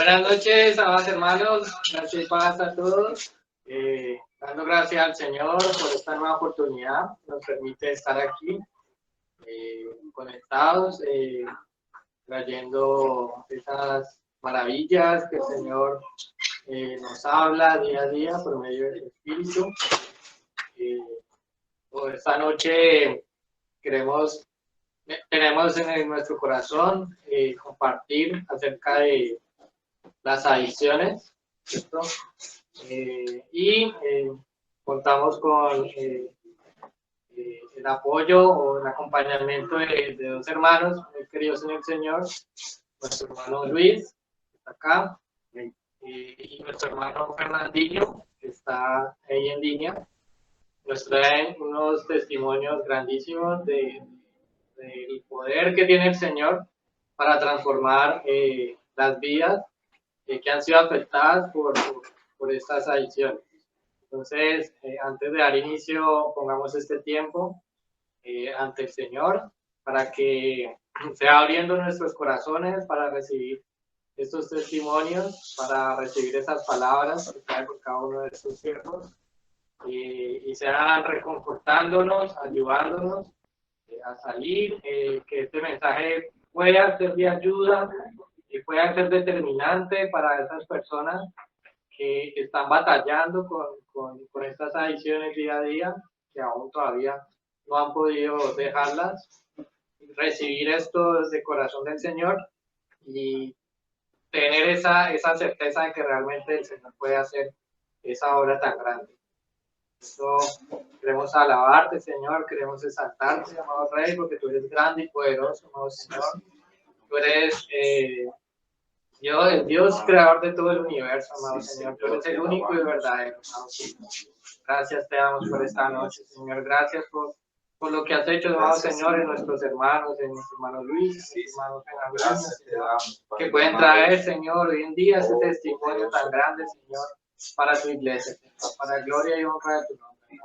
Buenas noches, amados hermanos. Gracias y paz a todos. Dando gracias al Señor por esta nueva oportunidad que nos permite estar aquí conectados, trayendo esas maravillas que el Señor nos habla día a día por medio del Espíritu. Por esta noche tenemos en nuestro corazón compartir acerca de las adicciones, ¿cierto? Contamos con el apoyo o el acompañamiento de dos hermanos muy queridos en el Señor, nuestro hermano Luis, que está acá, y nuestro hermano Fernandinho, que está ahí en línea. Nos traen unos testimonios grandísimos del poder que tiene el Señor para transformar las vidas que han sido afectadas por estas adicciones. Entonces, antes de dar inicio, pongamos este tiempo ante el Señor para que sea abriendo nuestros corazones para recibir estos testimonios, para recibir esas palabras que trae por cada uno de estos siervos y sean reconfortándonos, ayudándonos a salir, que este mensaje pueda ser de ayuda y pueda ser determinante para esas personas que están batallando con estas adicciones día a día, que aún todavía no han podido dejarlas, recibir esto desde el corazón del Señor y tener esa certeza de que realmente el Señor puede hacer esa obra tan grande. Eso, queremos alabarte, Señor, queremos exaltarte, amado Rey, porque tú eres grande y poderoso, amado Señor. Tú eres el Dios creador de todo el universo, amado Señor. Tú eres el único y verdadero, amado Señor. Gracias te damos por esta noche, Señor. Gracias por lo que has hecho, amado Señor, en nuestros hermanos, en nuestro hermano Luis, en nuestro hermano Fernando, que pueden traer, Señor, hoy en día ese testimonio tan grande, Señor, para tu iglesia, Señor, para gloria y honra de tu nombre.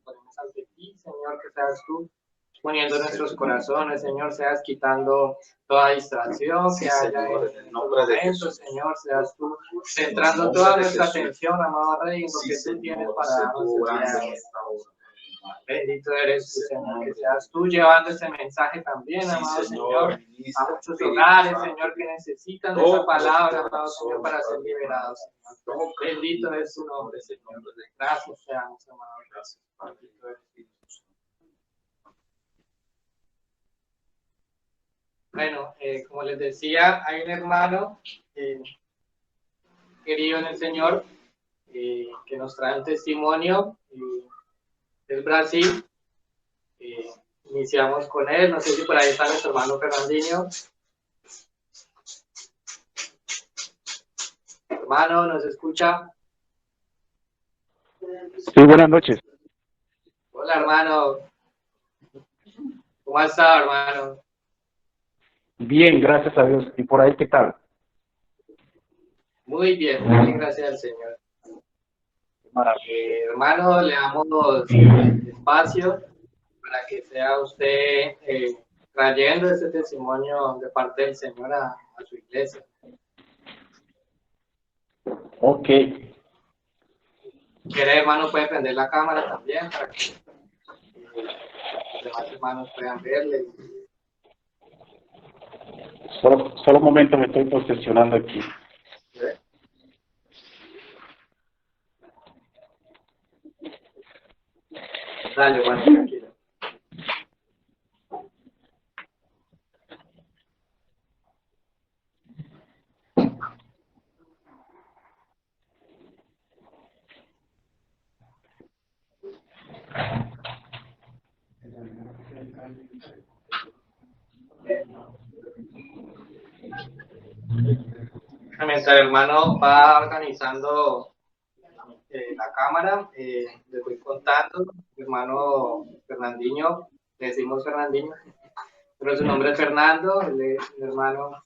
Ponemos ante ti, Señor, que seas tú poniendo nuestros corazones, Señor, seas quitando toda distracción que haya en el momento, Señor, seas tú centrando toda nuestra atención, amado Rey, en lo que tú tienes para darnos. Bendito eres tú, Señor, que seas tú llevando ese mensaje también, amado Señor, a muchos hogares, Señor, que necesitan de esa palabra, amado Señor, para ser liberados, Señor. Bendito es tu nombre, Señor. Gracias te damos, amado. Gracias. Bendito eres tú. Bueno, como les decía, hay un hermano querido en el Señor que nos trae un testimonio del Brasil. Iniciamos con él, no sé si por ahí está nuestro hermano Fernandinho. Hermano, ¿nos escucha? Sí, buenas noches. Hola, hermano. ¿Cómo has estado, hermano? Bien, gracias a Dios. ¿Y por ahí qué tal? Muy bien, gracias al Señor. Hermano, le damos espacio para que sea usted trayendo este testimonio de parte del Señor a su iglesia. Ok. Quiere, hermano, puede prender la cámara también para que los demás hermanos puedan verle. Solo un momento, me estoy posicionando aquí. ¿Sí? Dale, bueno, tranquilo. Mientras el hermano va organizando la cámara, le voy contando, mi hermano Fernandinho, le decimos Fernandinho, pero su nombre es Fernando, él es mi hermano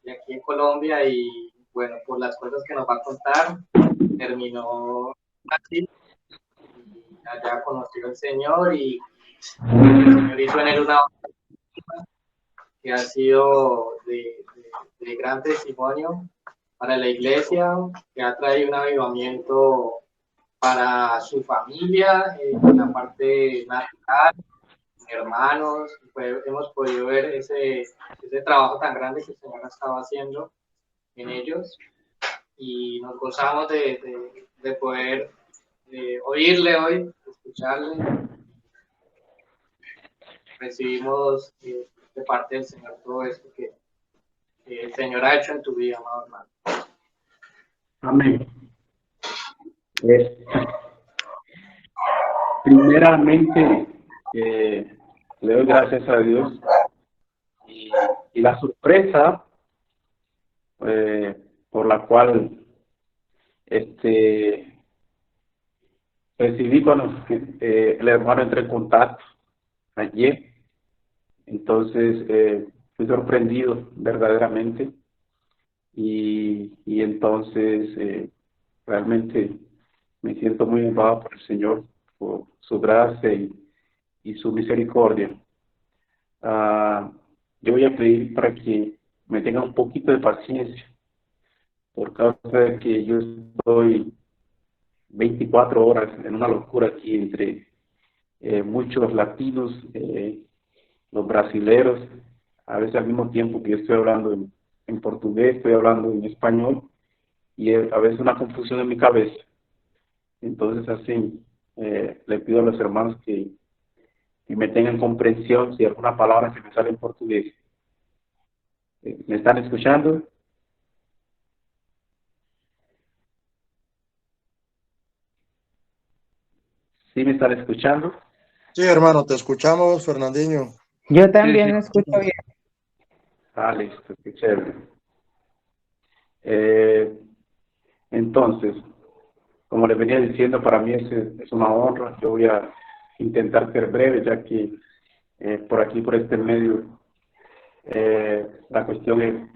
de aquí en Colombia y bueno, por las cosas que nos va a contar, terminó así, y allá conoció al Señor y el Señor hizo en él una obra que ha sido de gran testimonio para la iglesia, que ha traído un avivamiento para su familia, en la parte natural, hermanos, pues, hemos podido ver ese trabajo tan grande que el Señor ha estado haciendo en ellos y nos gozamos de poder oírle hoy, escucharle. Recibimos de parte del Señor todo esto que el Señor ha hecho en tu vida, amado hermano. Amén. Primeramente, le doy gracias a Dios y la sorpresa por la cual recibí cuando el hermano entró en contacto ayer. Entonces fui sorprendido verdaderamente y entonces realmente me siento muy honrado por el Señor, por su gracia y su misericordia. Yo voy a pedir para que me tenga un poquito de paciencia, por causa de que yo estoy 24 horas en una locura aquí entre muchos latinos, los brasileros, a veces al mismo tiempo que yo estoy hablando en portugués, estoy hablando en español, y a veces una confusión en mi cabeza. Entonces así le pido a los hermanos que me tengan comprensión si alguna palabra se me sale en portugués. ¿Me están escuchando? ¿Sí me están escuchando? Sí, hermano, te escuchamos, Fernandinho. Yo también Sí, lo escucho bien. Listo, qué chévere. Entonces, como les venía diciendo, para mí es una honra. Yo voy a intentar ser breve, ya que por aquí, por este medio, la cuestión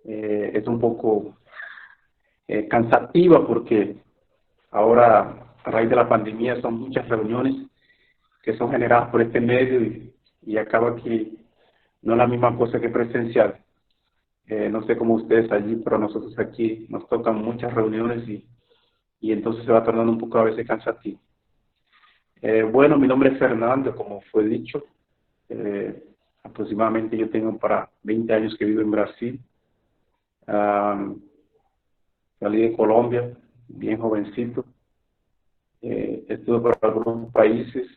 es un poco cansativa, porque ahora, a raíz de la pandemia, son muchas reuniones que son generadas por este medio y acaba que no es la misma cosa que presencial. No sé cómo ustedes allí, pero nosotros aquí nos tocan muchas reuniones y entonces se va tornando un poco a veces cansativo. Bueno, mi nombre es Fernando, como fue dicho. Aproximadamente yo tengo para 20 años que vivo en Brasil. Salí de Colombia, bien jovencito. Estuve por algunos países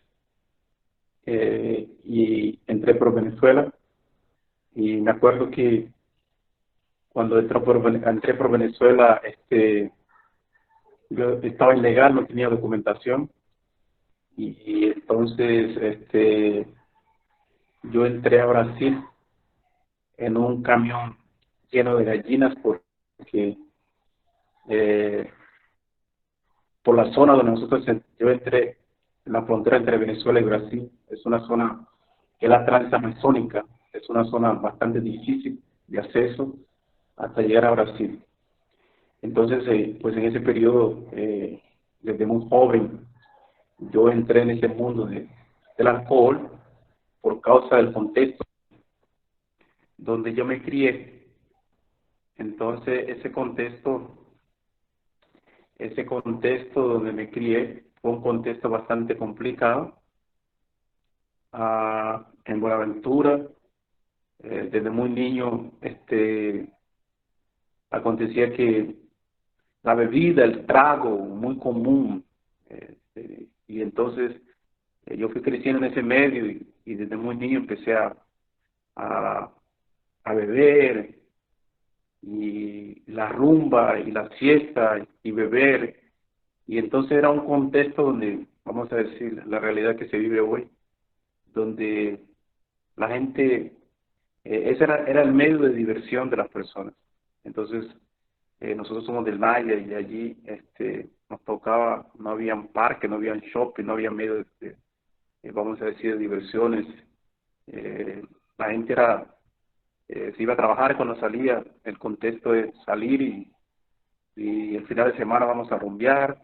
y entré por Venezuela. Y me acuerdo que cuando entré por Venezuela, yo estaba ilegal, no tenía documentación. Y entonces yo entré a Brasil en un camión lleno de gallinas porque por la zona donde yo entré, en la frontera entre Venezuela y Brasil, es una zona que es la transamazónica, es una zona bastante difícil de acceso hasta llegar a Brasil. Entonces, pues en ese periodo, desde muy joven, yo entré en ese mundo del alcohol por causa del contexto donde yo me crié. Entonces, ese contexto donde me crié fue un contexto bastante complicado. En Buenaventura, desde muy niño, acontecía que la bebida, el trago, muy común, y entonces yo fui creciendo en ese medio y desde muy niño empecé a, a beber, y la rumba y la fiesta y beber, y entonces era un contexto donde, vamos a decir, la realidad que se vive hoy, donde la gente, ese era el medio de diversión de las personas. Entonces, nosotros somos del Maya y de allí nos tocaba, no habían parques, no habían shopping, no había medio vamos a decir, de diversiones. La gente se iba a trabajar cuando salía, el contexto es salir y el final de semana vamos a rumbear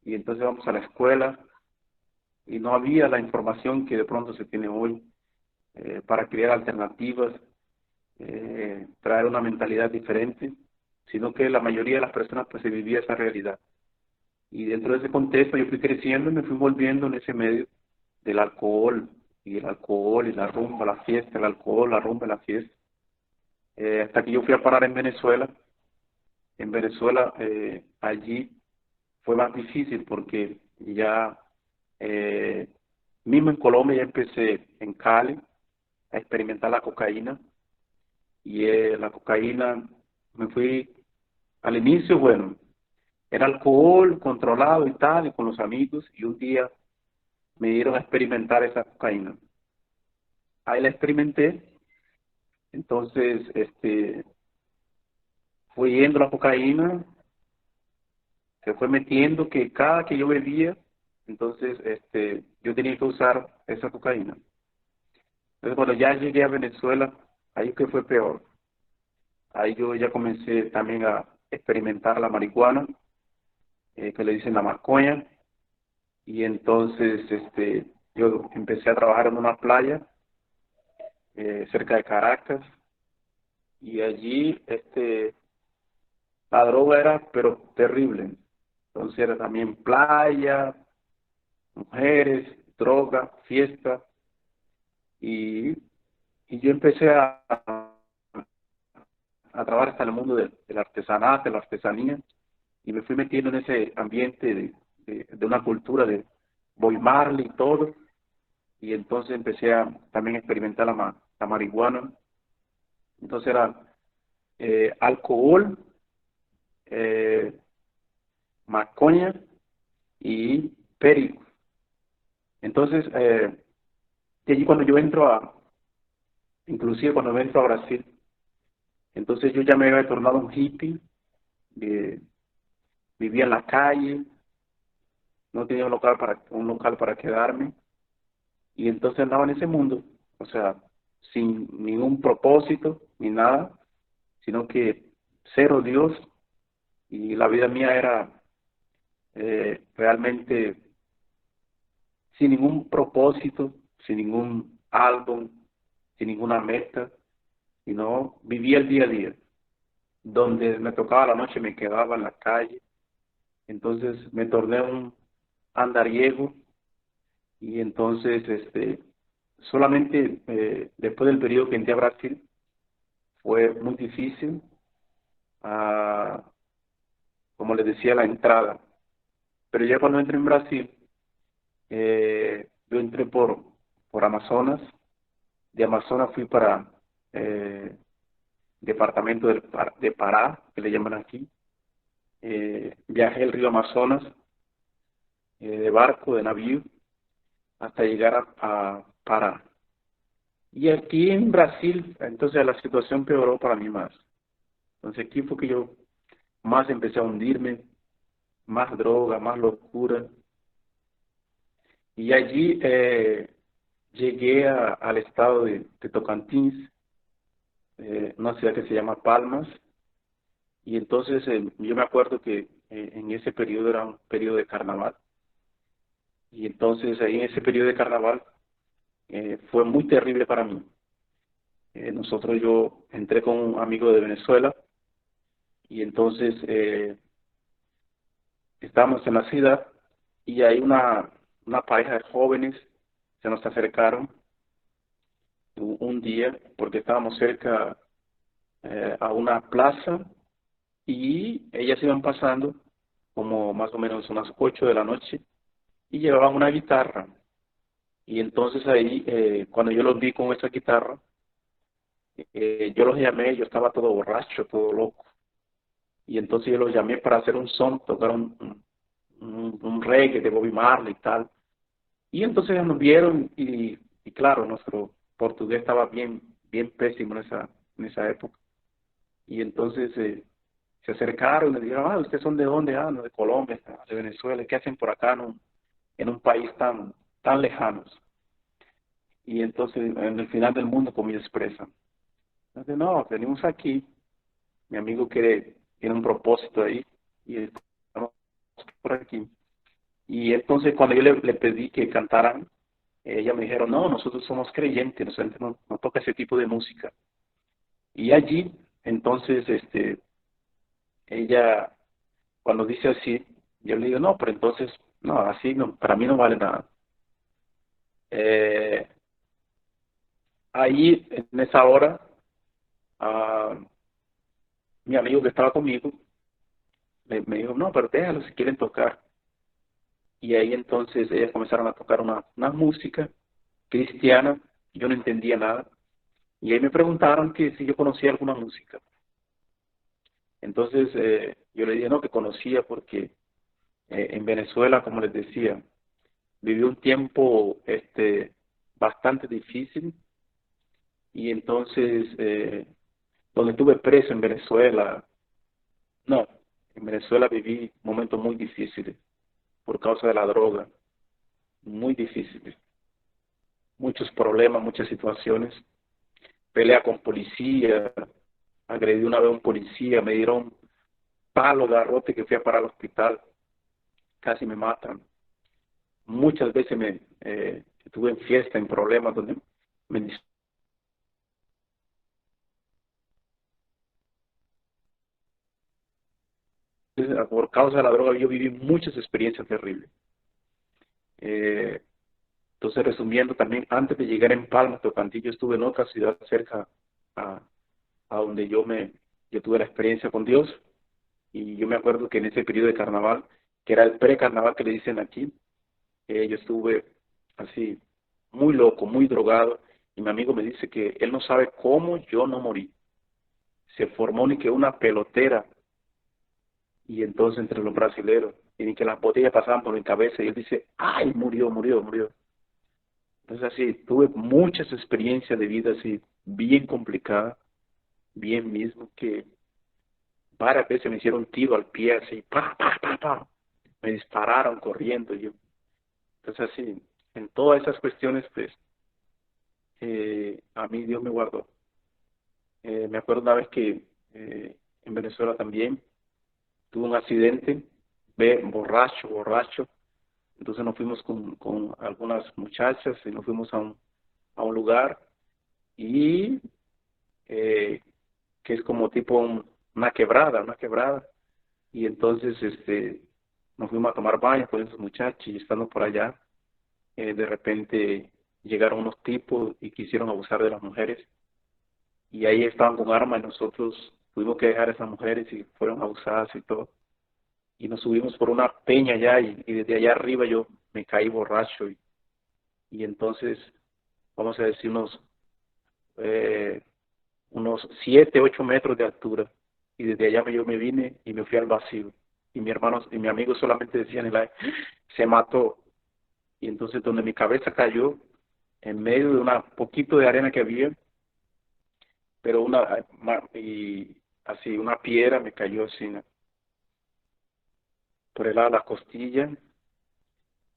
y entonces vamos a la escuela y no había la información que de pronto se tiene hoy para crear alternativas traer una mentalidad diferente, sino que la mayoría de las personas pues se vivía esa realidad. Y dentro de ese contexto yo fui creciendo y me fui volviendo en ese medio del alcohol, y el alcohol, y la rumba, la fiesta, el alcohol, la rumba, la fiesta. Hasta que yo fui a parar en Venezuela. En Venezuela, allí fue más difícil porque ya, eh, mismo en Colombia ya empecé en Cali a experimentar la cocaína. Y la cocaína, me fui al inicio, bueno, era alcohol controlado y tal, y con los amigos, y un día me dieron a experimentar esa cocaína. Ahí la experimenté, entonces fui yendo la cocaína, se fue metiendo que cada que yo bebía, entonces yo tenía que usar esa cocaína. Entonces cuando ya llegué a Venezuela, ahí que fue peor. Ahí yo ya comencé también a experimentar la marihuana, que le dicen la marcoña, y entonces yo empecé a trabajar en una playa cerca de Caracas, y allí la droga era pero terrible. Entonces era también playa, mujeres, droga, fiesta, y, y yo empecé a trabajar hasta en el mundo del artesanato, de la artesanía, y me fui metiendo en ese ambiente de una cultura de Bob Marley y todo, y entonces empecé a también experimentar la marihuana. Entonces era alcohol, eh, macoña y perico. Entonces, de allí cuando yo entro inclusive cuando entro a Brasil, entonces yo ya me había tornado un hippie, eh, vivía en la calle, no tenía un local para quedarme, y entonces andaba en ese mundo, o sea, sin ningún propósito ni nada, sino que cero Dios, y la vida mía era realmente sin ningún propósito, sin ningún álbum, sin ninguna meta, sino vivía el día a día. Donde me tocaba la noche me quedaba en la calle, entonces me torné un andariego, y entonces solamente después del periodo que entré a Brasil fue muy difícil, ah, como les decía, la entrada. Pero ya cuando entré en Brasil, yo entré por Amazonas. De Amazonas fui para departamento de Pará, que le llaman aquí. Viajé el río Amazonas de barco, de navío, hasta llegar a Pará. Y aquí en Brasil, entonces la situación peoró para mí más. Entonces aquí fue que yo más empecé a hundirme, más droga, más locura. Y allí llegué al estado de Tocantins, una ciudad que se llama Palmas, y entonces yo me acuerdo que en ese periodo era un periodo de carnaval, y entonces ahí en ese periodo de carnaval fue muy terrible para mí. Yo entré con un amigo de Venezuela, y entonces estábamos en la ciudad, y hay una pareja de jóvenes se nos acercaron un día porque estábamos cerca a una plaza, y ellas iban pasando como más o menos unas 8 de la noche y llevaban una guitarra. Y entonces ahí, cuando yo los vi con esa guitarra, yo los llamé, yo estaba todo borracho, todo loco. Y entonces yo los llamé para hacer un son, tocar un reggae de Bobby Marley y tal. Y entonces ellos nos vieron, y claro, nuestro portugués estaba bien pésimo en esa época. Y entonces se acercaron y le dijeron, ¿ustedes son de dónde? No, de Colombia, de Venezuela. ¿Qué hacen por acá en un país tan lejanos? Y entonces, en el final del mundo, como ellos expresan. Entonces, no, venimos aquí, mi amigo tiene un propósito ahí, y estamos por aquí. Y entonces, cuando yo le pedí que cantaran, ella me dijeron, no, nosotros somos creyentes, nosotros no toca ese tipo de música. Y allí, entonces, ella, cuando dice así, yo le digo, no, pero entonces, no, así no, para mí no vale nada. Eh, Ahí, en esa hora, ah, mi amigo que estaba conmigo me dijo, no, pero déjalo si quieren tocar. Y ahí entonces ellas comenzaron a tocar una música cristiana, yo no entendía nada. Y ahí me preguntaron que si yo conocía alguna música. Entonces yo le dije, no, que conocía porque en Venezuela, como les decía, viví un tiempo bastante difícil y entonces donde estuve preso en Venezuela, no, en Venezuela viví momentos muy difíciles por causa de la droga, muy difíciles, muchos problemas, muchas situaciones, pelea con policía, agredí una vez a un policía, me dieron palo, garrote que fui a parar al hospital, casi me matan. Muchas veces estuve en fiesta, en problemas, donde me, por causa de la droga yo viví muchas experiencias terribles. Eh, entonces, resumiendo, también antes de llegar en Palma, Tocantins, yo estuve en otra ciudad cerca a, a donde yo tuve la experiencia con Dios. Y yo me acuerdo que en ese periodo de carnaval, que era el pre-carnaval que le dicen aquí, yo estuve así, muy loco, muy drogado. Y mi amigo me dice que él no sabe cómo yo no morí. Se formó ni que una pelotera y entonces entre los brasileros, y ni que las botellas pasaban por mi cabeza, y él dice, ay, murió, murió, murió. Entonces así, tuve muchas experiencias de vida así, bien complicadas, bien mismo, que varias veces me hicieron tiro al pie, así, pa, pa, pa, pa. Me dispararon corriendo. Entonces así, en todas esas cuestiones, pues, a mí Dios me guardó. Me acuerdo una vez que en Venezuela también tuve un accidente, borracho, borracho. Entonces nos fuimos con algunas muchachas y nos fuimos a un lugar y eh, que es como tipo una quebrada, una quebrada. Y entonces nos fuimos a tomar baño con esos muchachos y estando por allá, de repente llegaron unos tipos y quisieron abusar de las mujeres. Y ahí estaban con armas y nosotros tuvimos que dejar a esas mujeres y fueron abusadas y todo. Y nos subimos por una peña allá y desde allá arriba yo me caí borracho y entonces, vamos a decir, eh, unos 7, 8 metros de altura. Y desde allá yo me vine y me fui al vacío. Y mi hermano y mi amigo solamente decían, se mató. Y entonces donde mi cabeza cayó, en medio de una poquito de arena que había, pero y así una piedra me cayó así, ¿no?, por el lado de la costilla,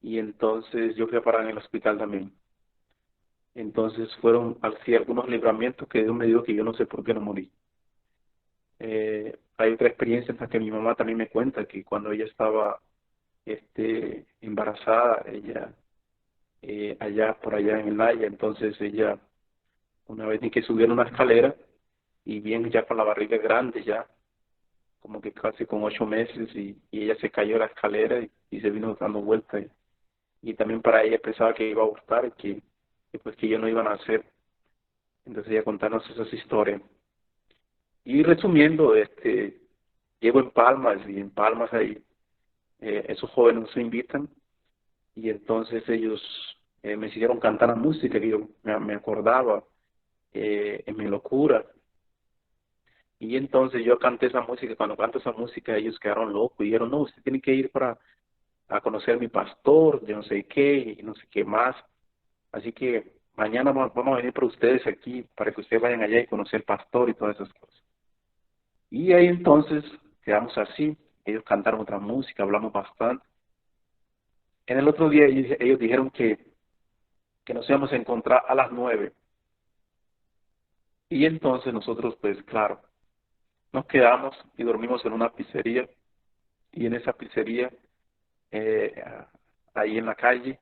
y entonces yo fui a parar en el hospital también. Entonces fueron así algunos libramientos que Dios me dijo que yo no sé por qué no morí. Hay otra experiencia en la que mi mamá también me cuenta que cuando ella estaba embarazada, ella allá por allá en el Haya, entonces ella una vez ni que subieron una escalera y bien ya con la barriga grande ya, como que casi con 8 meses y ella se cayó de la escalera y se vino dando vueltas y también para ella pensaba que iba a gustar y que pues que ellos no iban a hacer. Entonces ella contarnos esas historias. Y resumiendo, llego en Palmas y en Palmas ahí esos jóvenes se invitan y entonces ellos me hicieron cantar la música que yo me acordaba en mi locura. Y entonces yo canté esa música, cuando canto esa música ellos quedaron locos y dijeron, no, usted tiene que ir para a conocer a mi pastor, de no sé qué y no sé qué más. Así que mañana vamos a venir por ustedes aquí para que ustedes vayan allá y conocer al pastor y todas esas cosas. Y ahí entonces quedamos así, ellos cantaron otra música, hablamos bastante. En el otro día ellos dijeron que nos íbamos a encontrar a las 9. Y entonces nosotros, pues claro, nos quedamos y dormimos en una pizzería. Y en esa pizzería, eh, ahí en la calle,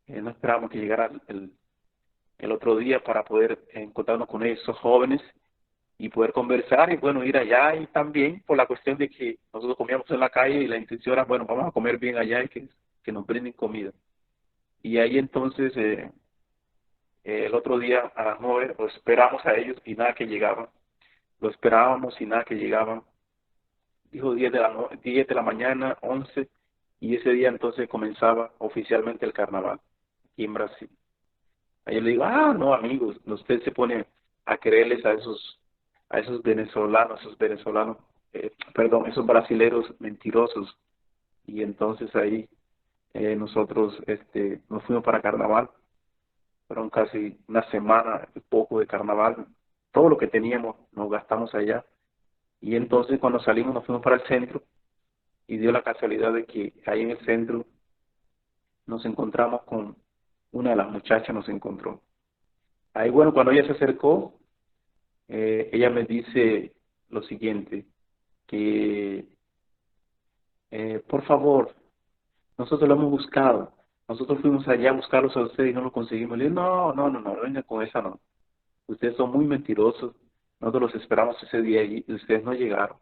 no esperábamos que llegara el otro día para poder encontrarnos con ellos, esos jóvenes. y poder conversar y bueno, ir allá y también por la cuestión de que nosotros comíamos en la calle y la intención era, bueno, vamos a comer bien allá y que nos brinden comida. Y ahí entonces, el otro día a las 9 los esperamos a ellos y nada que llegaban. Lo esperábamos y nada que llegaban. Dijo 10 de la mañana, 11, y ese día entonces comenzaba oficialmente el carnaval aquí en Brasil. Ahí yo le digo, no amigos, usted se pone a creerles a esos venezolanos, perdón, esos brasileros mentirosos. Y entonces ahí nosotros nos fuimos para carnaval. Fueron casi una semana, poco de carnaval. Todo lo que teníamos nos gastamos allá. Y entonces cuando salimos nos fuimos para el centro y dio la casualidad de que ahí en el centro nos encontramos con una de las muchachas, nos encontró. Ahí bueno, cuando ella se acercó, ella me dice lo siguiente, que por favor, nosotros lo hemos buscado, nosotros fuimos allá a buscarlos a ustedes y no lo conseguimos. Le digo, no, venga con esa no. Ustedes son muy mentirosos, nosotros los esperamos ese día y ustedes no llegaron.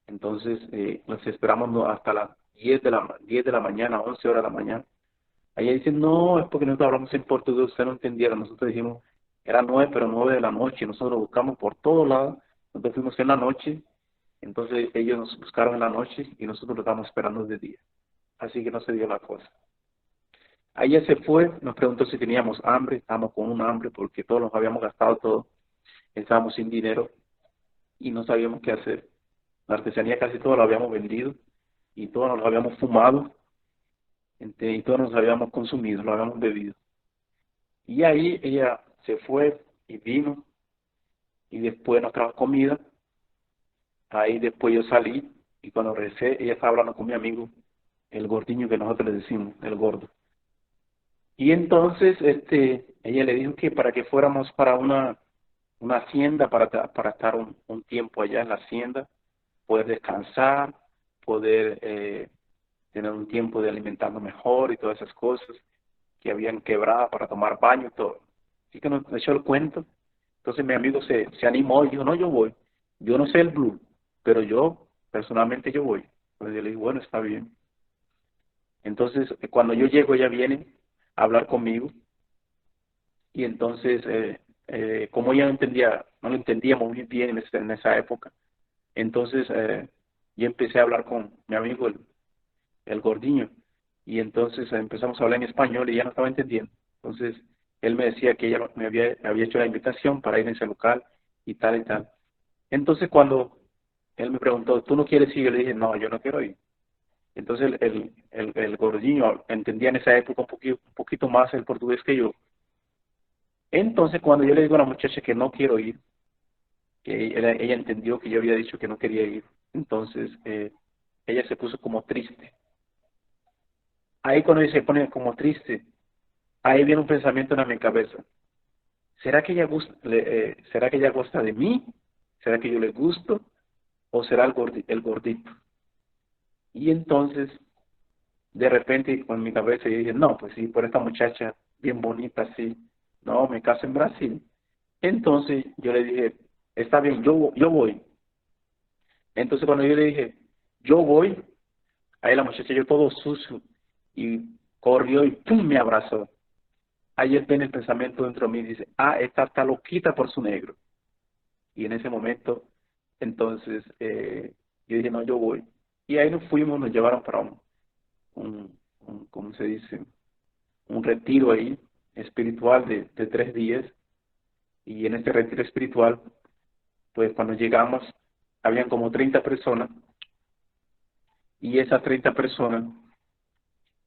Entonces, los esperamos hasta las 10 de la mañana, 11 horas de la mañana. Ahí dicen, no, es porque nosotros hablamos en portugués, usted no entendiera. Nosotros dijimos, era 9, pero 9 de la noche. Nosotros buscamos por todos lados. Nosotros fuimos en la noche. Entonces, ellos nos buscaron en la noche y nosotros lo estábamos esperando de día. Así que no se dio la cosa. Ahí ella se fue, nos preguntó si teníamos hambre. Estábamos con un hambre porque todos nos habíamos gastado todo. Estábamos sin dinero y no sabíamos qué hacer. La artesanía casi todo lo habíamos vendido y todo nos lo habíamos fumado y todo nos lo habíamos consumido, lo habíamos bebido. Y ahí ella se fue y vino y después nos trajo comida. Ahí después yo salí y cuando regresé ella estaba hablando con mi amigo, el gordinho que nosotros le decimos, el gordo. Y entonces ella le dijo que para que fuéramos para una hacienda, para estar un tiempo allá en la hacienda, poder descansar, poder tener un tiempo de alimentarnos mejor y todas esas cosas que habían quebrado para tomar baño y todo. Así que nos echó el cuento. Entonces mi amigo se animó y dijo, no, yo voy. Yo no sé el blue, pero yo, personalmente yo voy. Entonces yo le dije, bueno, está bien. Entonces cuando yo llego ella viene a hablar conmigo y entonces como ella no lo entendíamos muy bien en esa época, entonces yo empecé a hablar con mi amigo el gordinho y entonces empezamos a hablar en español y ella no estaba entendiendo. Entonces él me decía que ella me había hecho la invitación para ir a ese local y tal y tal. Entonces cuando él me preguntó, ¿tú no quieres ir? Yo le dije, no, yo no quiero ir. Entonces el gordinho entendía en esa época un poquito más el portugués que yo. Entonces cuando yo le digo a la muchacha que no quiero ir, que ella entendió que yo había dicho que no quería ir, entonces ella se puso como triste. Ahí cuando ella se pone como triste, ahí viene un pensamiento en mi cabeza. ¿Será que ella será que ella gusta de mí? ¿Será que yo le gusto? ¿O será el gordito? Y entonces, de repente, con mi cabeza, yo dije, no, pues sí, por esta muchacha bien bonita así, no, me caso en Brasil. Entonces, yo le dije, está bien, yo voy. Entonces, cuando yo le dije, yo voy, ahí la muchacha, yo todo sucio, y corrió y ¡pum! Me abrazó. Ahí viene el pensamiento dentro de mí, dice, esta está loquita por su negro. Y en ese momento, entonces, yo dije, no, yo voy. Y ahí nos fuimos, nos llevaron para ¿cómo se dice? Un retiro ahí, espiritual de 3 días. Y en este retiro espiritual, pues cuando llegamos, habían como 30 personas. Y esas 30 personas,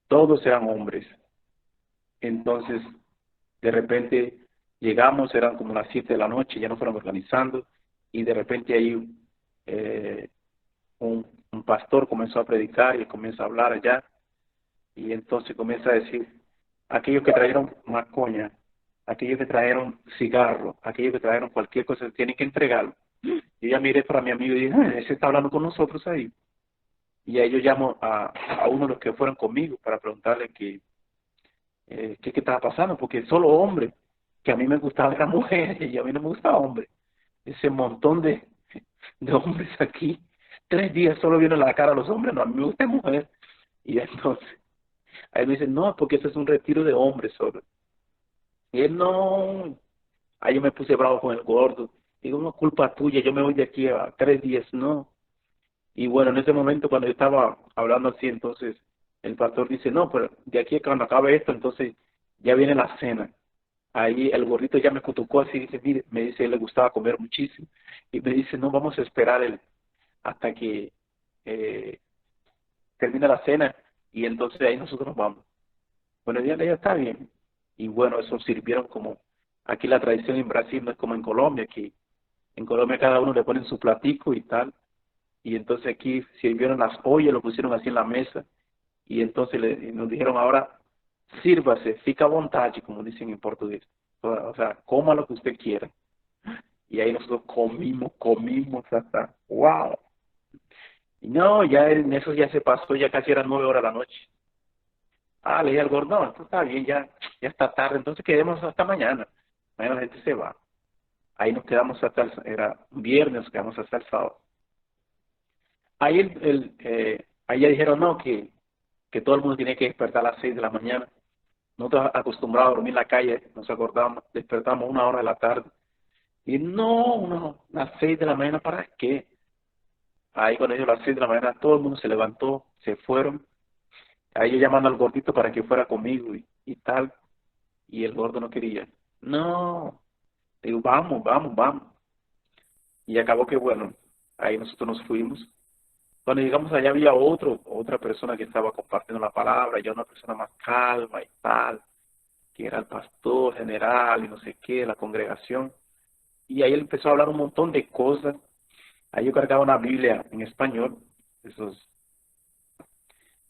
todos eran hombres. Entonces, de repente llegamos, eran como las 7 de la noche, ya nos fueron organizando, y de repente ahí un pastor comenzó a predicar y comienza a hablar allá, y entonces comienza a decir, aquellos que trajeron macoña, aquellos que trajeron cigarro, aquellos que trajeron cualquier cosa, tienen que entregarlo. Yo ya miré para mi amigo y dije, ese está hablando con nosotros ahí. Y ahí yo llamo a uno de los que fueron conmigo para preguntarle qué estaba pasando, porque solo hombre, que a mí me gustaba era mujer y a mí no me gustaba hombre. ese montón de hombres aquí, 3 días solo viendo la cara a los hombres, no, a mí me gusta mujer. Y entonces, ahí me dicen, no, porque ese es un retiro de hombres solo. Y él no, ahí yo me puse bravo con el gordo. Digo, no, culpa tuya, yo me voy de aquí a 3 días, no. Y bueno, en ese momento cuando yo estaba hablando así, entonces el pastor dice, no, pero de aquí a cuando acabe esto, entonces ya viene la cena. Ahí el gordito ya me cutucó así, dice, mire, me dice, él le gustaba comer muchísimo. Y me dice, no, vamos a esperar hasta que eh, termine la cena y entonces ahí nosotros nos vamos. Bueno, ya está bien. Y bueno, eso sirvieron como, aquí la tradición en Brasil no es como en Colombia, que en Colombia cada uno le ponen su platico y tal. Y entonces aquí sirvieron las ollas, lo pusieron así en la mesa. Y entonces nos dijeron ahora, sírvase, fica à vontade, como dicen en portugués. O sea, coma lo que usted quiera. Y ahí nosotros comimos hasta, wow. Y no, ya en eso ya se pasó, ya casi eran 9 horas de la noche. Ah, le dije al gordo, no, esto está bien, ya está tarde, entonces quedemos hasta mañana. Mañana la gente se va. Ahí nos quedamos hasta era un viernes, nos quedamos hasta el sábado. Ahí, ahí ya dijeron, no, que todo el mundo tiene que despertar a las 6 de la mañana. Nosotros acostumbrados a dormir en la calle, nos acordamos, despertamos 1 hora de la tarde. Y no, las 6 de la mañana, ¿para qué? Ahí cuando ellos las 6 de la mañana, todo el mundo se levantó, se fueron. Ahí yo llamando al gordito para que fuera conmigo y tal. Y el gordo no quería. No, digo, vamos. Y acabó que bueno, ahí nosotros nos fuimos. Cuando llegamos allá había otra persona que estaba compartiendo la palabra, ya una persona más calma y tal, que era el pastor general y no sé qué, la congregación. Y ahí él empezó a hablar un montón de cosas. Ahí yo cargaba una Biblia en español, esos,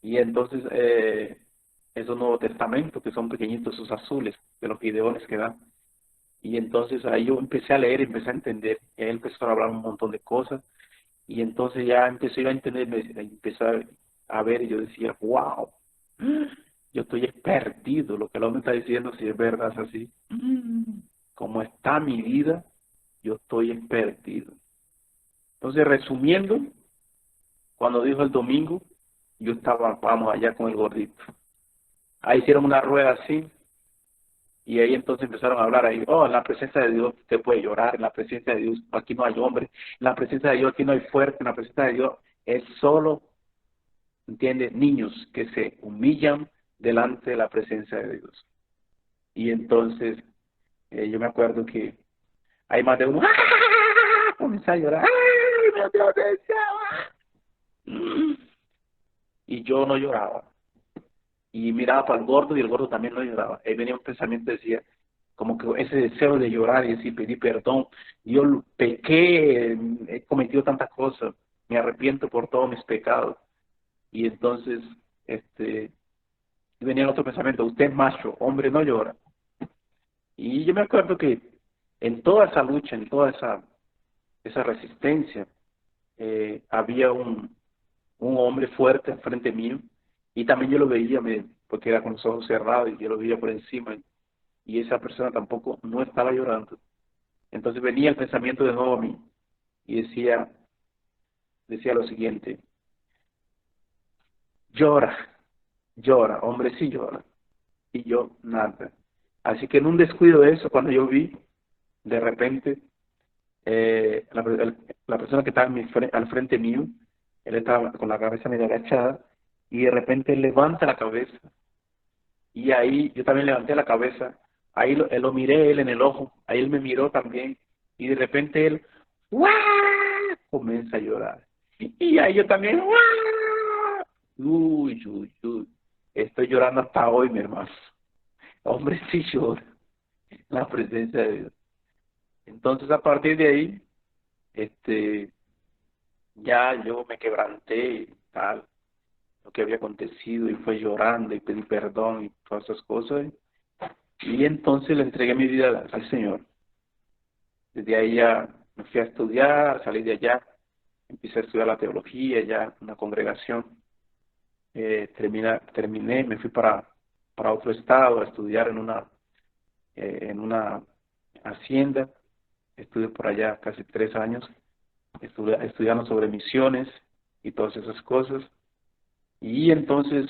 y entonces esos Nuevos Testamentos que son pequeñitos, esos azules, de los videones que dan. Y entonces ahí yo empecé a leer, empecé a entender, y ahí empezó a hablar un montón de cosas, y entonces ya empecé yo a entender, empecé a ver, y yo decía, wow, yo estoy perdido, lo que el hombre está diciendo, si es verdad, es así. Como está mi vida, yo estoy perdido. Entonces, resumiendo, cuando dijo el domingo, yo estaba, vamos, allá con el gordito. Ahí hicieron una rueda así, y ahí entonces empezaron a hablar ahí, oh, en la presencia de Dios usted puede llorar, en la presencia de Dios aquí no hay hombre, en la presencia de Dios aquí no hay fuerte, en la presencia de Dios es solo, ¿entiende? Niños que se humillan delante de la presencia de Dios. Y entonces yo me acuerdo que hay más de uno, ¡ah! Comienza a llorar, ¡ay, me dio atención! Y yo no lloraba. Y miraba para el gordo y el gordo también no lloraba. Ahí venía un pensamiento, decía, como que ese deseo de llorar y decir, pedir perdón. Yo pequé, he cometido tantas cosas, me arrepiento por todos mis pecados. Y entonces, venía otro pensamiento, usted es macho, hombre no llora. Y yo me acuerdo que en toda esa lucha, en toda esa resistencia, había un hombre fuerte enfrente mío y también yo lo veía, porque era con los ojos cerrados y yo lo veía por encima y esa persona tampoco no estaba llorando. Entonces venía el pensamiento de nuevo a mí y decía lo siguiente, llora, llora, hombre sí llora y yo nada. Así que en un descuido de eso, cuando yo vi, de repente, la persona que estaba al frente mío, él estaba con la cabeza medio agachada y de repente él levanta la cabeza y ahí yo también levanté la cabeza, ahí lo miré él en el ojo, ahí él me miró también y de repente él ¡guau! Comienza a llorar y ahí yo también ¡guau! Uy, estoy llorando hasta hoy, mi hermano. Hombre, sí llora en la presencia de Dios. Entonces a partir de ahí, ya yo me quebranté y tal, lo que había acontecido y fue llorando y pedí perdón y todas esas cosas. Y entonces le entregué mi vida al Señor. Desde ahí ya me fui a estudiar, salí de allá, empecé a estudiar la teología ya en una congregación. Terminé, me fui para otro estado a estudiar en una hacienda. estuve por allá casi 3 años, estuve estudiando sobre misiones y todas esas cosas. Y entonces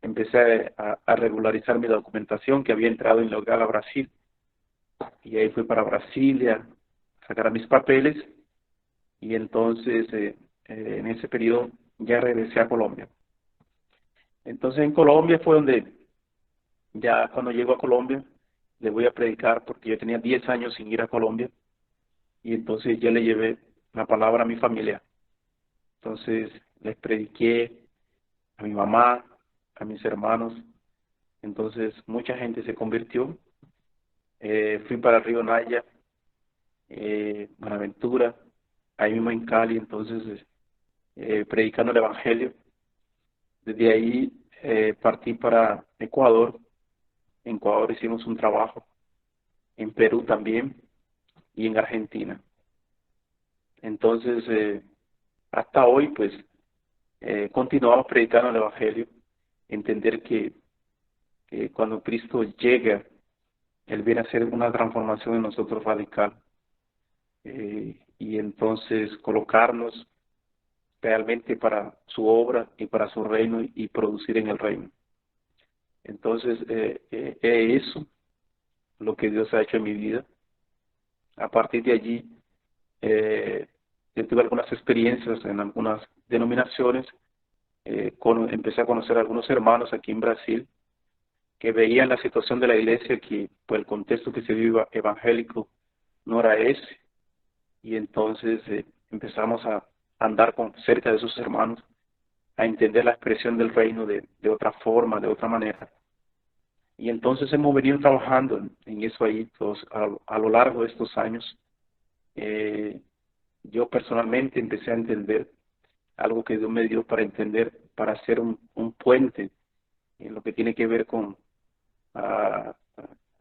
empecé a regularizar mi documentación que había entrado ilegal a Brasil. Y ahí fui para Brasilia a sacar mis papeles y entonces en ese periodo ya regresé a Colombia. Entonces en Colombia fue donde ya cuando llego a Colombia le voy a predicar porque yo tenía 10 años sin ir a Colombia y entonces ya le llevé la palabra a mi familia. Entonces les prediqué a mi mamá, a mis hermanos. Entonces mucha gente se convirtió. Fui para Río Naya, Buenaventura, ahí mismo en Cali, entonces predicando el Evangelio. Desde ahí partí para Ecuador. En Ecuador hicimos un trabajo, en Perú también y en Argentina. Entonces, hasta hoy, pues, continuamos predicando el Evangelio, entender que cuando Cristo llega, Él viene a hacer una transformación en nosotros radical. Y entonces colocarnos realmente para su obra y para su reino y producir en el reino. Entonces, eso lo que Dios ha hecho en mi vida. A partir de allí, yo tuve algunas experiencias en algunas denominaciones. Empecé a conocer a algunos hermanos aquí en Brasil que veían la situación de la iglesia, que pues, el contexto que se vive evangélico no era ese. Y entonces empezamos a andar cerca de esos hermanos, a entender la expresión del reino de otra forma, de otra manera. Y entonces hemos venido trabajando en eso ahí todos, a lo largo de estos años. Yo personalmente empecé a entender algo que Dios me dio para entender, para hacer un puente en lo que tiene que ver con a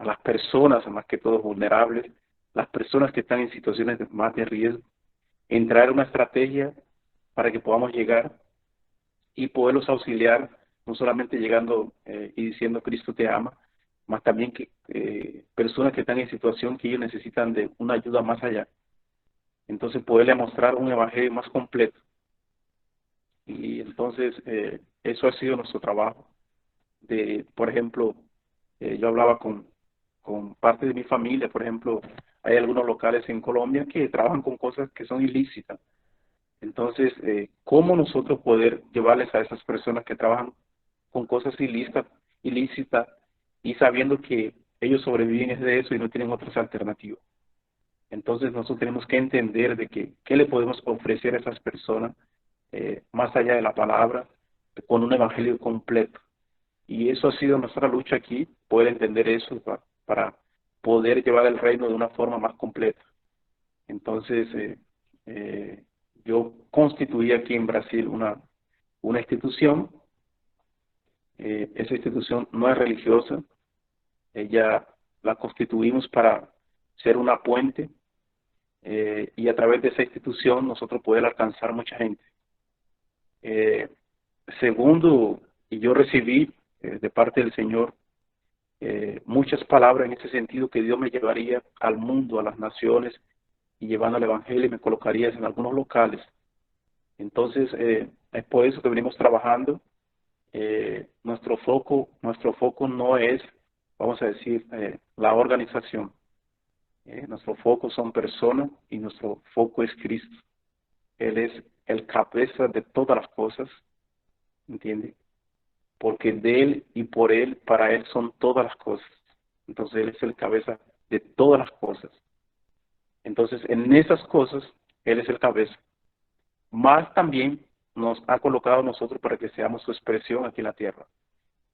las personas, más que todo vulnerables, las personas que están en situaciones más de riesgo, en traer una estrategia para que podamos llegar y poderlos auxiliar, no solamente llegando y diciendo Cristo te ama, más también que personas que están en situación que ellos necesitan de una ayuda más allá. Entonces poderle mostrar un evangelio más completo. Y entonces eso ha sido nuestro trabajo. Por ejemplo, yo hablaba con parte de mi familia, por ejemplo, hay algunos locales en Colombia que trabajan con cosas que son ilícitas. Entonces, ¿cómo nosotros poder llevarles a esas personas que trabajan con cosas ilícitas y sabiendo que ellos sobreviven de eso y no tienen otras alternativas? Entonces, nosotros tenemos que entender de que qué le podemos ofrecer a esas personas más allá de la palabra, con un evangelio completo. Y eso ha sido nuestra lucha aquí, poder entender eso para poder llevar el reino de una forma más completa. Entonces, yo constituí aquí en Brasil una institución. Esa institución no es religiosa. Ella la constituimos para ser una puente y a través de esa institución nosotros poder alcanzar mucha gente. Segundo, y yo recibí de parte del Señor muchas palabras en ese sentido, que Dios me llevaría al mundo, a las naciones, y llevando el Evangelio me colocaría en algunos locales. Entonces, es por eso que venimos trabajando. Nuestro foco no es, vamos a decir, la organización. Nuestro foco son personas y nuestro foco es Cristo. Él es el cabeza de todas las cosas, ¿entiende? Porque de Él y por Él, para Él son todas las cosas. Entonces Él es el cabeza de todas las cosas. Entonces en esas cosas Él es el cabeza. Más también nos ha colocado a nosotros para que seamos su expresión aquí en la tierra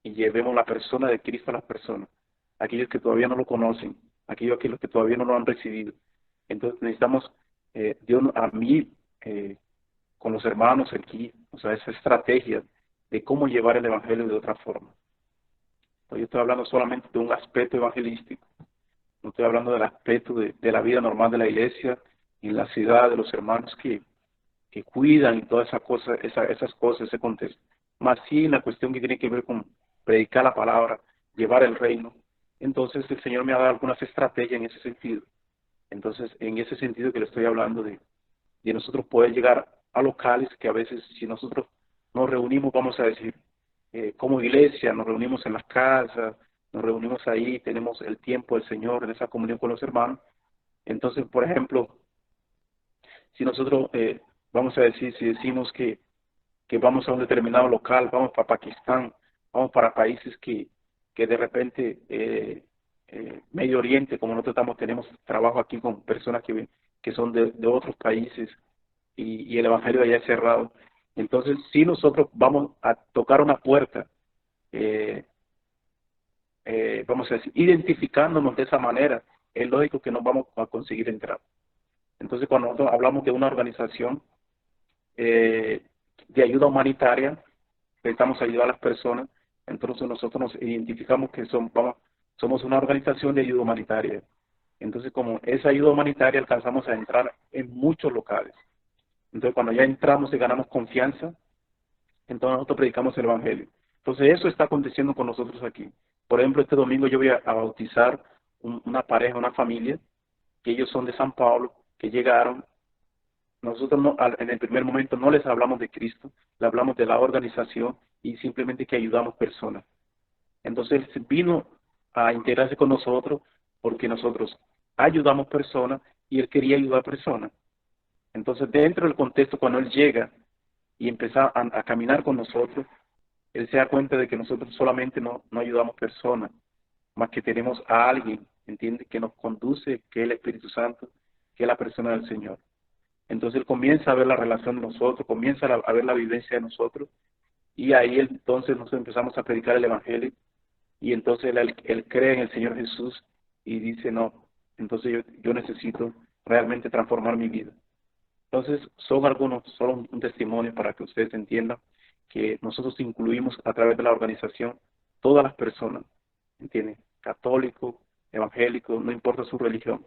y llevemos la persona de Cristo a las personas, aquellos que todavía no lo conocen, aquellos que todavía no lo han recibido. Entonces necesitamos, Dios a mí, con los hermanos aquí, o sea, esa estrategia de cómo llevar el evangelio de otra forma. Yo estoy hablando solamente de un aspecto evangelístico, no estoy hablando del aspecto de la vida normal de la iglesia, en la ciudad, de los hermanos que cuidan y todas esas cosas, ese contexto. Más sí la cuestión que tiene que ver con predicar la palabra, llevar el reino. Entonces el Señor me ha dado algunas estrategias en ese sentido. Entonces, en ese sentido que le estoy hablando de nosotros poder llegar a locales que a veces si nosotros nos reunimos, vamos a decir, como iglesia, nos reunimos en las casas, nos reunimos ahí, tenemos el tiempo del Señor en esa comunión con los hermanos. Entonces, por ejemplo, si nosotros, vamos a decir, si decimos que vamos a un determinado local, vamos para Pakistán, vamos para países que de repente, Medio Oriente, como nosotros tenemos trabajo aquí con personas que son de otros países y el Evangelio allá es cerrado. Entonces, si nosotros vamos a tocar una puerta, eh, vamos a decir, identificándonos de esa manera, es lógico que no vamos a conseguir entrar. Entonces, cuando nosotros hablamos de una organización de ayuda humanitaria, necesitamos ayudar a las personas, entonces nosotros nos identificamos que somos una organización de ayuda humanitaria. Entonces, como esa ayuda humanitaria alcanzamos a entrar en muchos locales. Entonces, cuando ya entramos y ganamos confianza, entonces nosotros predicamos el Evangelio. Entonces, eso está aconteciendo con nosotros aquí. Por ejemplo, este domingo yo voy a bautizar una pareja, una familia, que ellos son de San Pablo, que llegaron. Nosotros en el primer momento no les hablamos de Cristo, le hablamos de la organización y simplemente que ayudamos personas. Entonces él vino a integrarse con nosotros porque nosotros ayudamos personas y él quería ayudar personas. Entonces dentro del contexto, cuando él llega y empieza a caminar con nosotros, él se da cuenta de que nosotros solamente no ayudamos personas, más que tenemos a alguien, ¿entiende?, que nos conduce, que es el Espíritu Santo, que es la persona del Señor. Entonces él comienza a ver la relación de nosotros, comienza a ver la vivencia de nosotros, y ahí entonces nosotros empezamos a predicar el Evangelio, y entonces él cree en el Señor Jesús y dice, no, entonces yo necesito realmente transformar mi vida. Entonces solo un testimonio para que ustedes entiendan que nosotros incluimos a través de la organización todas las personas, ¿entienden? Católico, evangélico, no importa su religión.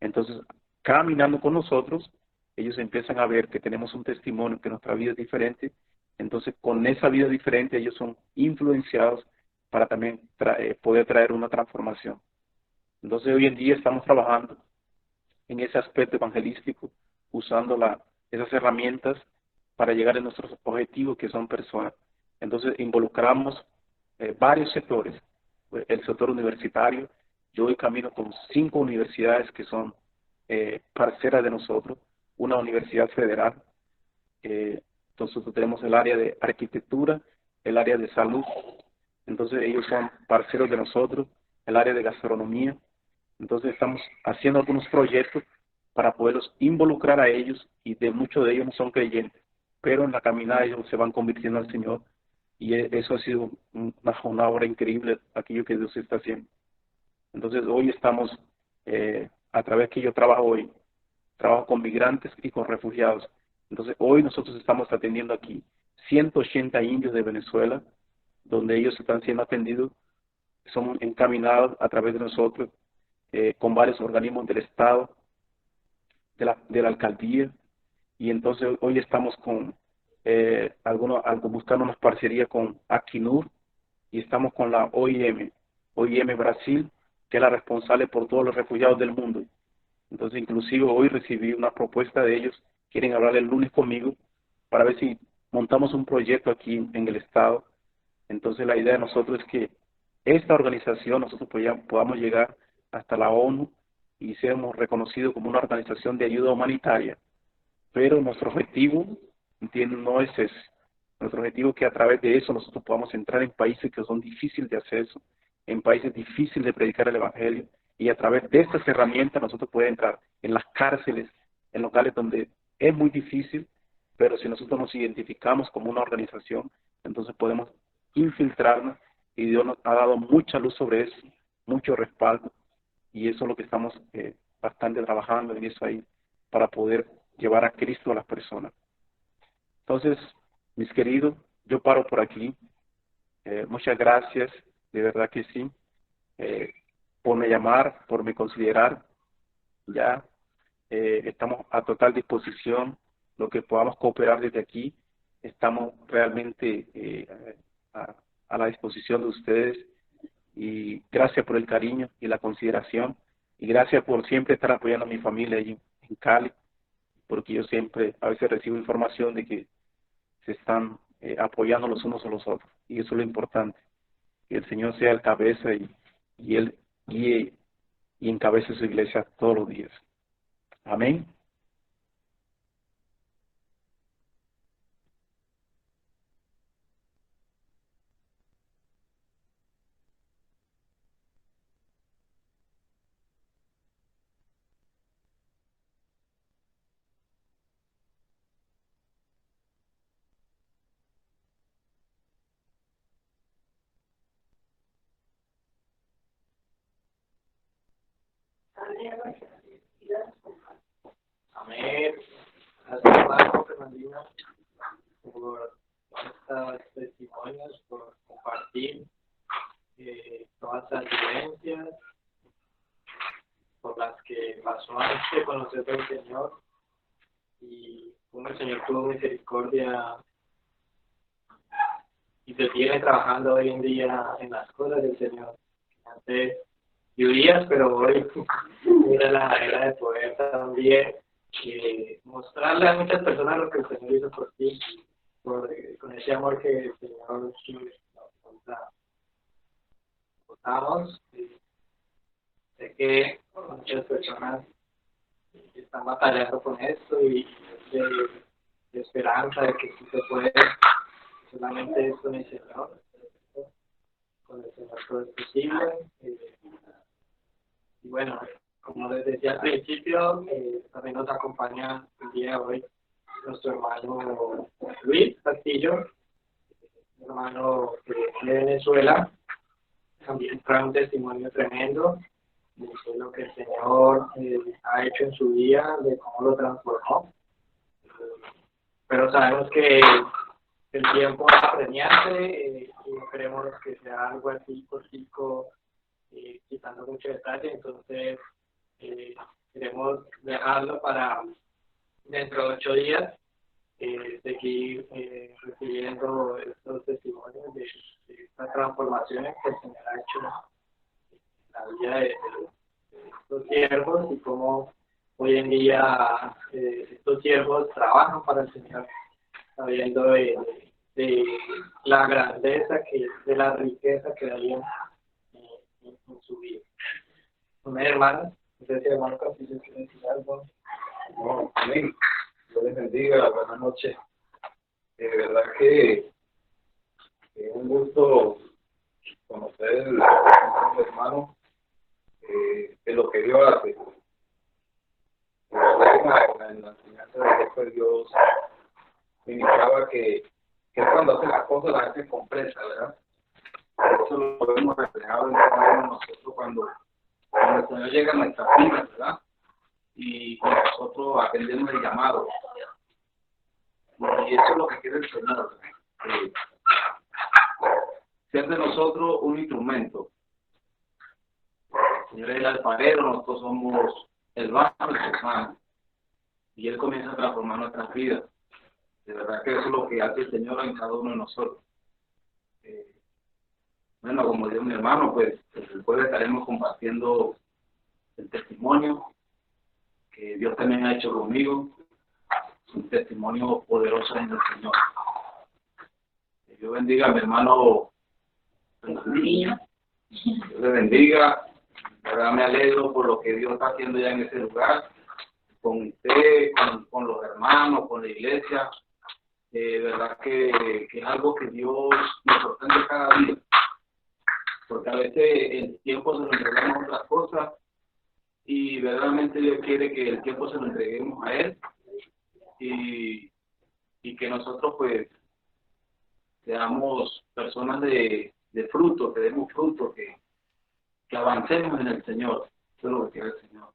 Entonces, caminando con nosotros, ellos empiezan a ver que tenemos un testimonio, que nuestra vida es diferente. Entonces, con esa vida diferente, ellos son influenciados para también poder traer una transformación. Entonces, hoy en día estamos trabajando en ese aspecto evangelístico, usando esas herramientas para llegar a nuestros objetivos, que son personas. Entonces, involucramos varios sectores. El sector universitario, yo hoy camino con 5 universidades que son parceras de nosotros, una universidad federal. Entonces nosotros tenemos el área de arquitectura, el área de salud, entonces ellos son parceros de nosotros, el área de gastronomía. Entonces estamos haciendo algunos proyectos para poderlos involucrar a ellos, y de muchos de ellos no son creyentes, pero en la caminada ellos se van convirtiendo al Señor, y eso ha sido una obra increíble, aquello que Dios está haciendo. Entonces hoy estamos, a través que yo trabajo hoy, trabajo con migrantes y con refugiados. Entonces hoy nosotros estamos atendiendo aquí 180 indios de Venezuela, donde ellos están siendo atendidos, son encaminados a través de nosotros, con varios organismos del Estado, de la alcaldía, y entonces hoy estamos con buscando unas parcerías con Aquinur, y estamos con la OIM Brasil, que es la responsable por todos los refugiados del mundo. Entonces, inclusive hoy recibí una propuesta de ellos, quieren hablar el lunes conmigo para ver si montamos un proyecto aquí en el Estado. Entonces, la idea de nosotros es que esta organización, nosotros podamos llegar hasta la ONU y seamos reconocidos como una organización de ayuda humanitaria. Pero nuestro objetivo, entiendo, no es ese. Nuestro objetivo es que a través de eso nosotros podamos entrar en países que son difíciles de acceso, en países difíciles de predicar el Evangelio, y a través de estas herramientas nosotros podemos entrar en las cárceles, en locales donde es muy difícil, pero si nosotros nos identificamos como una organización, entonces podemos infiltrarnos, y Dios nos ha dado mucha luz sobre eso, mucho respaldo, y eso es lo que estamos bastante trabajando en eso ahí, para poder llevar a Cristo a las personas. Entonces, mis queridos, yo paro por aquí. Muchas gracias, de verdad que sí, por me llamar, por me considerar. Ya estamos a total disposición, lo que podamos cooperar desde aquí, estamos realmente a la disposición de ustedes, y gracias por el cariño y la consideración. Y gracias por siempre estar apoyando a mi familia allí en Cali, porque yo siempre a veces recibo información de que se están apoyando los unos a los otros. Y eso es lo importante, que el Señor sea el cabeza y Él guíe y encabece su iglesia todos los días. Amén. Amén. Gracias, Marco, Fernandina, por estos testimonios, por compartir todas las vivencias por las que pasó antes de conocer al Señor y cómo el Señor tuvo misericordia y se sigue trabajando hoy en día en las cosas del Señor. Antes lluvías, pero hoy mira la manera de poder también mostrarle a muchas personas lo que el Señor hizo por ti, con ese amor que el Señor nos da. Votamos. Sé que muchas personas están batallando con esto y de esperanza de que sí se puede, solamente es con el Señor, con el Señor todo es posible. Y bueno, como les decía al principio, también nos acompaña el día de hoy nuestro hermano Luis Castillo, hermano de Venezuela, también trae un testimonio tremendo de lo que el Señor ha hecho en su vida, de cómo lo transformó. Pero sabemos que el tiempo es apremiante y no queremos que sea algo así cortico, quitando mucho detalle, entonces queremos dejarlo para dentro de 8 días seguir recibiendo estos testimonios de estas transformaciones que el Señor ha hecho en la vida de estos siervos y cómo hoy en día estos siervos trabajan para el Señor, sabiendo de la grandeza, de la riqueza que hay en su vida. Amén, hermanos. No sé si hermano Castillo quiere decir algo. No, amén. Dios les bendiga, buenas noches. De verdad que es un gusto conocer a los hermanos de lo que Dios hace. De verdad que en la enseñanza de después Dios ministraba que cuando hace las cosas las hace completas, ¿verdad? Eso lo podemos reflejar en cada uno de nosotros cuando el Señor llega a nuestras vidas, ¿verdad? Y cuando nosotros atendemos el llamado. Y eso es lo que quiere el Señor. Ser de nosotros un instrumento. El Señor es el alfarero, nosotros somos el barro de sus manos. Y Él comienza a transformar nuestras vidas. De verdad que eso es lo que hace el Señor en cada uno de nosotros. Bueno, como dijo mi hermano, pues el jueves estaremos compartiendo el testimonio que Dios también ha hecho conmigo. Un testimonio poderoso en el Señor. Que Dios bendiga a mi hermano Fernandinho. Dios le bendiga. De verdad me alegro por lo que Dios está haciendo ya en ese lugar. Con usted, con los hermanos, con la iglesia. De verdad que es algo que Dios nos sorprende cada día. Porque a veces el tiempo se lo entregamos a otras cosas y verdaderamente Dios quiere que el tiempo se lo entreguemos a Él y que nosotros pues seamos personas de fruto, que demos fruto, que avancemos en el Señor. Eso es lo que quiere el Señor.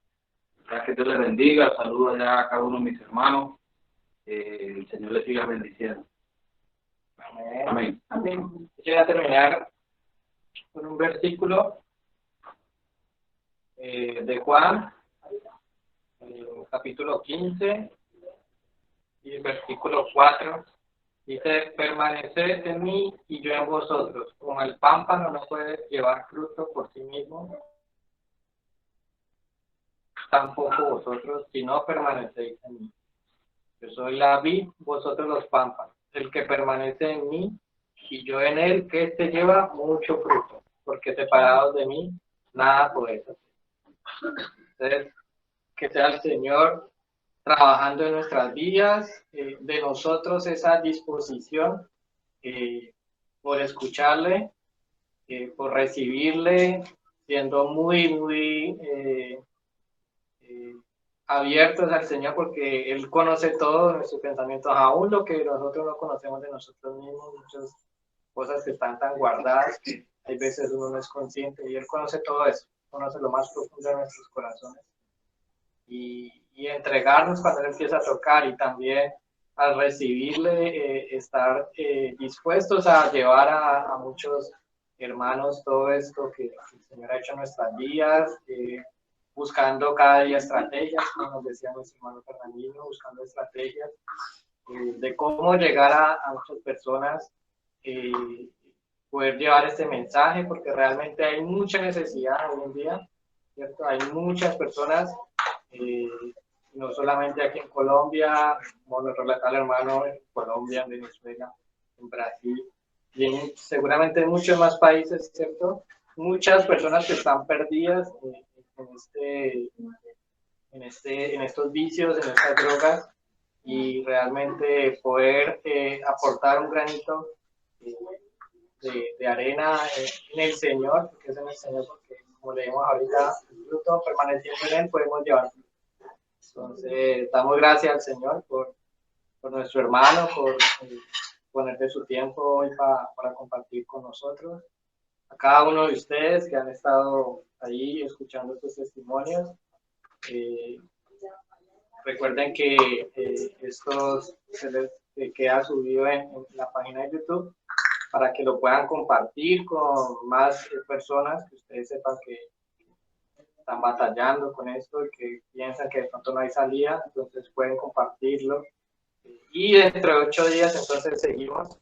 Ya que Dios les bendiga, saludo ya a cada uno de mis hermanos, el Señor les siga bendiciendo. Amén. Amén. Amén. Yo voy a terminar con un versículo de Juan, capítulo 15 y el versículo 4. Dice, permaneced en mí y yo en vosotros. Como el pámpano no puede llevar fruto por sí mismo tampoco vosotros, si no permanecéis en mí. Yo soy la vid, vosotros los pámpanos. El que permanece en mí y yo en él, que éste lleva mucho fruto, porque separados de mí, nada podéis hacer. Entonces, que sea el Señor trabajando en nuestras vidas, de nosotros esa disposición por escucharle, por recibirle, siendo muy abiertos al Señor, porque Él conoce todo nuestros pensamientos, aún lo que nosotros no conocemos de nosotros mismos, muchas cosas que están tan guardadas que hay veces uno no es consciente, y Él conoce todo eso, conoce lo más profundo de nuestros corazones. Y entregarnos cuando Él empieza a tocar, y también al recibirle, estar dispuestos a llevar a muchos hermanos todo esto que el Señor ha hecho en nuestras vidas, buscando cada día estrategias, como nos decía nuestro hermano Fernandino, buscando estrategias de cómo llegar a muchas personas, poder llevar este mensaje, porque realmente hay mucha necesidad hoy en día, ¿cierto? Hay muchas personas, no solamente aquí en Colombia, como nos relata el hermano, en Colombia, en Venezuela, en Brasil, y seguramente en muchos más países, ¿cierto? Muchas personas que están perdidas en estos vicios, en estas drogas, y realmente poder aportar un granito de arena en el Señor, porque es en el Señor, porque como leemos ahorita, el fruto permaneciendo en Él, podemos llevar. Entonces, damos gracias al Señor por nuestro hermano, por poner de su tiempo hoy para compartir con nosotros. A cada uno de ustedes que han estado ahí escuchando estos testimonios, recuerden que estos se les queda subido en la página de YouTube para que lo puedan compartir con más personas, que ustedes sepan que están batallando con esto y que piensan que de pronto no hay salida, entonces pueden compartirlo. Y dentro de 8 días entonces seguimos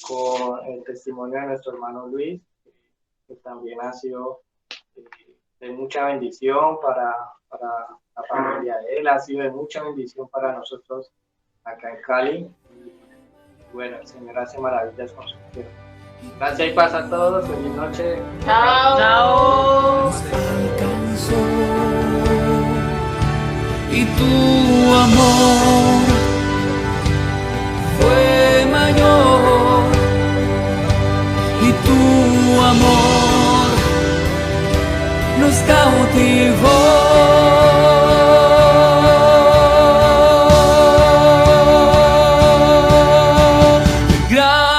con el testimonio de nuestro hermano Luis, que también ha sido de mucha bendición para la familia de él, ha sido de mucha bendición para nosotros acá en Cali. Y bueno, el Señor hace maravillas con su tierra. Gracias y paz a todos, feliz noche. Chao. Chao. Y tu amor fue mayor, y tu amor nos cautivó. Gracias.